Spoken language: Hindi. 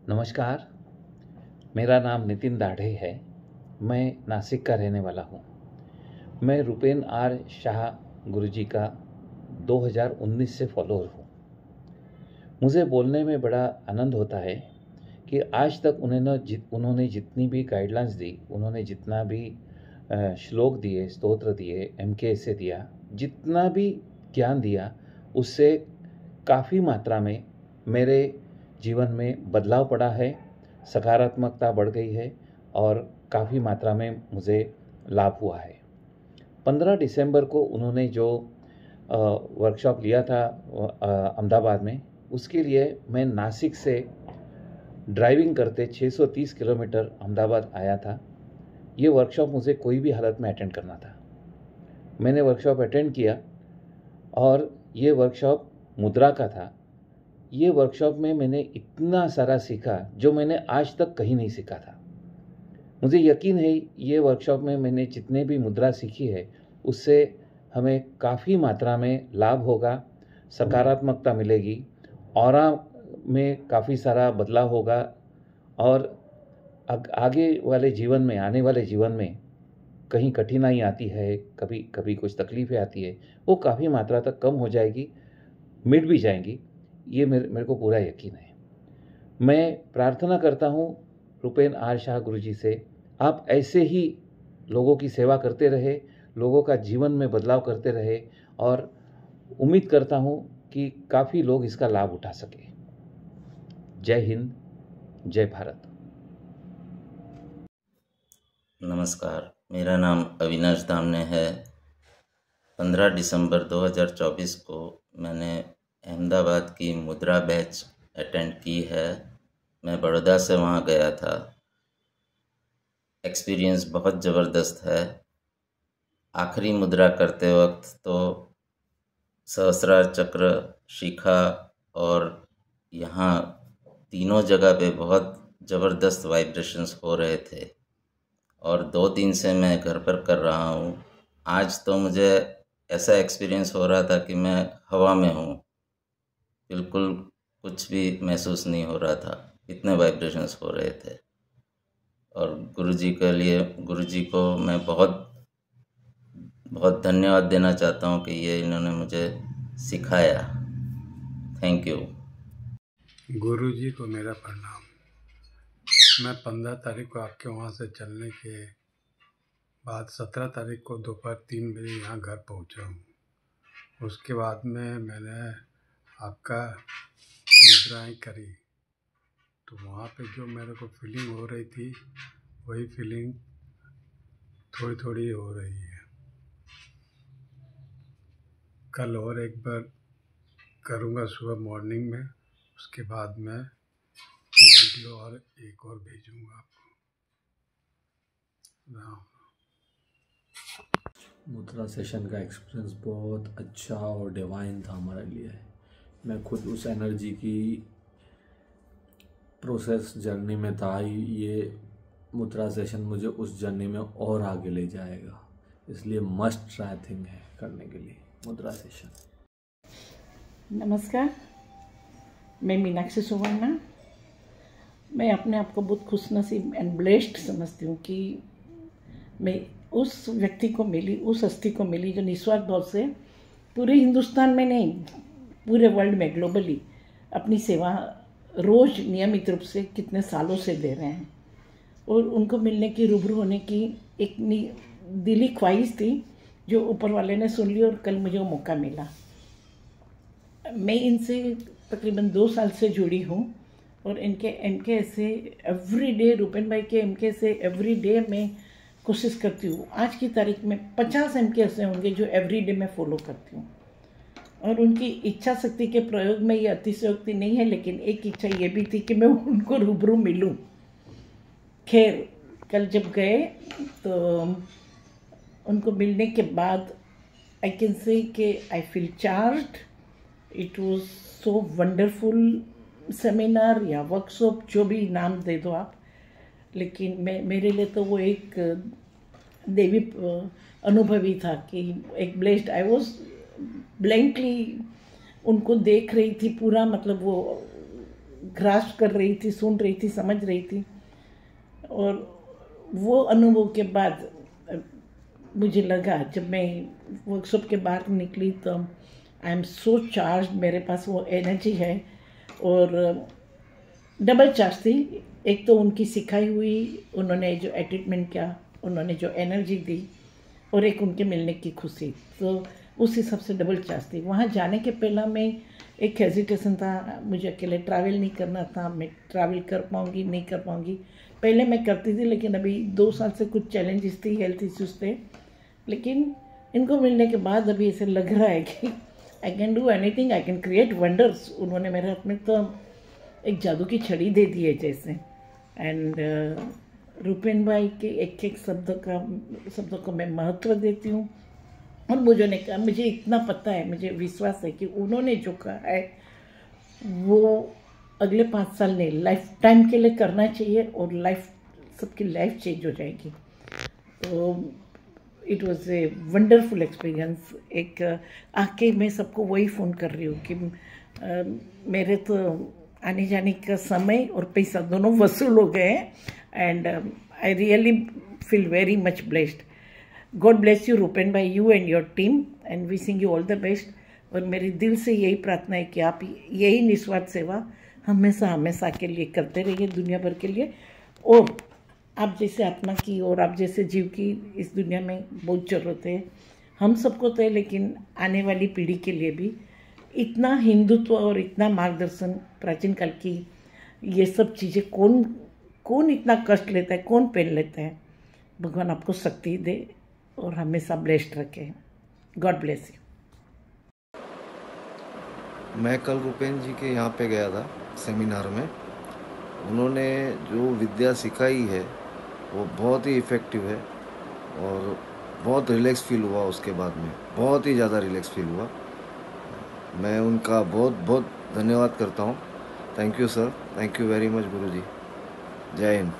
नमस्कार, मेरा नाम नितिन दाढ़े है। मैं नासिक का रहने वाला हूँ। मैं रूपेन आर शाह गुरुजी का 2019 से फॉलोअर हूँ। मुझे बोलने में बड़ा आनंद होता है कि आज तक उन्होंने जितनी भी गाइडलाइंस दी, उन्होंने जितना भी श्लोक दिए, स्तोत्र दिए, MK से दिया, जितना भी ज्ञान दिया, उससे काफ़ी मात्रा में मेरे जीवन में बदलाव पड़ा है, सकारात्मकता बढ़ गई है और काफ़ी मात्रा में मुझे लाभ हुआ है। 15 दिसंबर को उन्होंने जो वर्कशॉप लिया था अहमदाबाद में, उसके लिए मैं नासिक से ड्राइविंग करते 630 किलोमीटर अहमदाबाद आया था। ये वर्कशॉप मुझे कोई भी हालत में अटेंड करना था। मैंने वर्कशॉप अटेंड किया और ये वर्कशॉप मुद्रा का था। ये वर्कशॉप में मैंने इतना सारा सीखा जो मैंने आज तक कहीं नहीं सीखा था। मुझे यकीन है ये वर्कशॉप में मैंने जितने भी मुद्रा सीखी है उससे हमें काफ़ी मात्रा में लाभ होगा, सकारात्मकता मिलेगी, ऑरा में काफ़ी सारा बदलाव होगा और आगे वाले जीवन में, आने वाले जीवन में कहीं कठिनाई आती है, कभी कभी कुछ तकलीफ़ें आती है, वो काफ़ी मात्रा तक कम हो जाएगी, मिट भी जाएंगी। ये मेरे को पूरा यकीन है। मैं प्रार्थना करता हूँ रूपेन आर शाह गुरुजी से, आप ऐसे ही लोगों की सेवा करते रहे, लोगों का जीवन में बदलाव करते रहे और उम्मीद करता हूँ कि काफ़ी लोग इसका लाभ उठा सके। जय हिंद, जय भारत। नमस्कार, मेरा नाम अविनाश दामने है। 15 दिसंबर 2024 को मैंने अहमदाबाद की मुद्रा बैच अटेंड की है। मैं बड़ौदा से वहाँ गया था। एक्सपीरियंस बहुत ज़बरदस्त है। आखिरी मुद्रा करते वक्त तो सहस्रार चक्र, शिखा और यहाँ तीनों जगह पे बहुत ज़बरदस्त वाइब्रेशंस हो रहे थे और 2 दिन से मैं घर पर कर रहा हूँ। आज तो मुझे ऐसा एक्सपीरियंस हो रहा था कि मैं हवा में हूँ, बिल्कुल कुछ भी महसूस नहीं हो रहा था, इतने वाइब्रेशंस हो रहे थे। और गुरुजी को मैं बहुत बहुत धन्यवाद देना चाहता हूँ कि ये इन्होंने मुझे सिखाया। Thank you. गुरुजी को मेरा प्रणाम। मैं 15 तारीख को आपके वहाँ से चलने के बाद 17 तारीख को दोपहर 3 बजे यहाँ घर पहुँचा हूँ। उसके बाद में मैंने आपका मुद्राएं करी तो वहाँ पे जो मेरे को फीलिंग हो रही थी वही फीलिंग थोड़ी थोड़ी हो रही है। कल और एक बार करूँगा सुबह मॉर्निंग में, उसके बाद मैं ये वीडियो और एक और भेजूँगा आपको। मुद्रा सेशन का एक्सपीरियंस बहुत अच्छा और डिवाइन था हमारे लिए। मैं खुद उस एनर्जी की प्रोसेस जर्नी में था। ये मुद्रा सेशन मुझे उस जर्नी में और आगे ले जाएगा, इसलिए मस्ट ट्राई थिंग है करने के लिए मुद्रा सेशन। नमस्कार, मैं मीनाक्षी सुवर्णा। मैं अपने आप को बहुत खुशनसीब एंड ब्लेस्ड समझती हूँ कि मैं उस व्यक्ति को मिली, उस हस्ती को मिली जो निस्वार्थ भाव से पूरे हिंदुस्तान में नहीं, पूरे वर्ल्ड में ग्लोबली अपनी सेवा रोज़ नियमित रूप से कितने सालों से दे रहे हैं। और उनको मिलने की, रूबरू होने की एक दिली ख्वाहिश थी जो ऊपर वाले ने सुन ली और कल मुझे वो मौका मिला। मैं इनसे तकरीबन 2 साल से जुड़ी हूँ और इनके MK से एवरी डे, रूपेन भाई के MK से एवरी डे मैं कोशिश करती हूँ। आज की तारीख में 50 MK ऐसे होंगे जो एवरी डे मैं फॉलो करती हूँ। और उनकी इच्छा शक्ति के प्रयोग में ये अतिशयोक्ति नहीं है, लेकिन एक इच्छा ये भी थी कि मैं उनको रूबरू मिलूं। खैर, कल जब गए तो उनको मिलने के बाद आई कैन से कि I feel charged. It was so wonderful seminar या वर्कशॉप, जो भी नाम दे दो आप, लेकिन मेरे लिए तो वो एक देवी अनुभवी था कि एक ब्लेस्ड। आई वॉज ब्लैंकली उनको देख रही थी पूरा, मतलब वो ग्रास्प कर रही थी, सुन रही थी, समझ रही थी। और वो अनुभव के बाद मुझे लगा, जब मैं वर्कशॉप के बाहर निकली तो आई एम सो चार्ज, मेरे पास वो एनर्जी है। और डबल चार्ज थी, एक तो उनकी सिखाई हुई, उन्होंने जो एटीट्यूड किया, उन्होंने जो एनर्जी दी, और एक उनके मिलने की खुशी, तो उस हिसाब से डबल चार्ज थी। वहाँ जाने के पहला मैं एक हेजिटेशन था, मुझे अकेले ट्रैवल नहीं करना था, मैं ट्रैवल कर पाऊँगी नहीं कर पाऊँगी। पहले मैं करती थी, लेकिन अभी 2 साल से कुछ चैलेंजेस थी, हेल्थ इश्यूज थे। लेकिन इनको मिलने के बाद अभी ऐसे लग रहा है कि I can do anything, I can create wonders. उन्होंने मेरे हाथ में तो एक जादू की छड़ी दे दी है जैसे। एंड रूपेन भाई के एक एक शब्दों को मैं महत्व देती हूँ। और मुझे इतना पता है, मुझे विश्वास है कि उन्होंने जो कहा है वो अगले 5 साल नहीं, लाइफ टाइम के लिए करना चाहिए, और सबकी लाइफ चेंज हो जाएगी। तो it was a wonderful experience. एक आके मैं सबको वही फ़ोन कर रही हूँ कि मेरे तो आने जाने का समय और पैसा दोनों वसूल हो गए हैं। And I really feel very much blessed. God bless you Rupen भाई, you and your team, and wishing you all the best. और मेरी दिल से यही प्रार्थना है कि आप यही निस्वार्थ सेवा हमेशा के लिए करते रहिए, दुनिया भर के लिए। और आप जैसे आत्मा की और आप जैसे जीव की इस दुनिया में बहुत ज़रूरत है, हम सबको तो है, लेकिन आने वाली पीढ़ी के लिए भी। इतना हिंदुत्व और इतना मार्गदर्शन प्राचीन काल की ये सब चीज़ें कौन इतना कष्ट लेता है, कौन पेन लेता है। भगवान आपको शक्ति दे और हमेशा ब्लेस्ड रखे। God bless you. मैं कल रूपेन जी के यहाँ पे गया था सेमिनार में। उन्होंने जो विद्या सिखाई है वो बहुत ही इफ़ेक्टिव है, और बहुत रिलैक्स फील हुआ उसके बाद में, बहुत ही ज़्यादा रिलैक्स फील हुआ। मैं उनका बहुत धन्यवाद करता हूँ। Thank you sir, thank you very much गुरुजी। जय हिंद।